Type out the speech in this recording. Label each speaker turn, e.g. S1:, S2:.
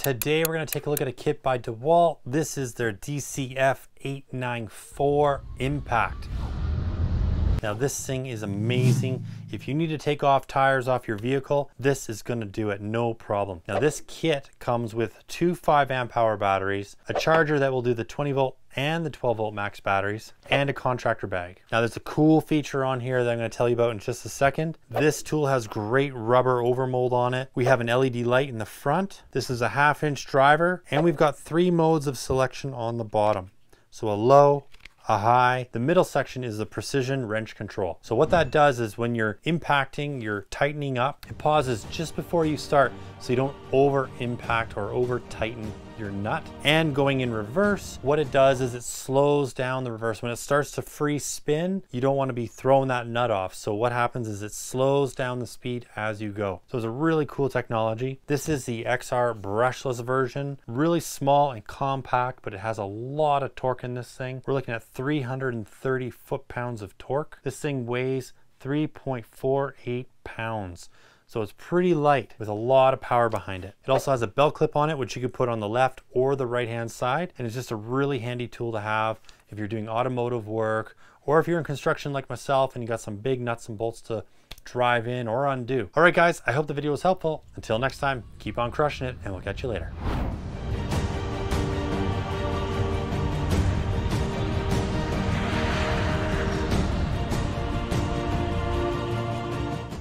S1: Today we're going to take a look at a kit by Dewalt. This is their DCF894 Impact. Now this thing is amazing. If you need to take off tires off your vehicle, this is going to do it no problem. Now this kit comes with two 5 amp hour batteries, a charger that will do the 20 volt and the 12 volt max batteries, and a contractor bag. Now there's a cool feature on here that I'm going to tell you about in just a second. This tool has great rubber overmold on it. We have an LED light in the front. This is a 1/2 inch driver, and we've got 3 modes of selection on the bottom. So a low, a high. The middle section is the precision wrench control. So what that does is when you're impacting, you're tightening up, it pauses just before you start so you don't over impact or over tighten your nut. And going in reverse, what it does is it slows down the reverse. When it starts to free spin, you don't want to be throwing that nut off. So what happens is it slows down the speed as you go. So it's a really cool technology. This is the XR brushless version, really small and compact, but it has a lot of torque in this thing. We're looking at 330 foot-pounds of torque. This thing weighs 3.48 pounds. So it's pretty light with a lot of power behind it. It also has a belt clip on it, which you could put on the left or the right hand side. And it's just a really handy tool to have if you're doing automotive work, or if you're in construction like myself and you got some big nuts and bolts to drive in or undo. All right guys, I hope the video was helpful. Until next time, keep on crushing it and we'll catch you later.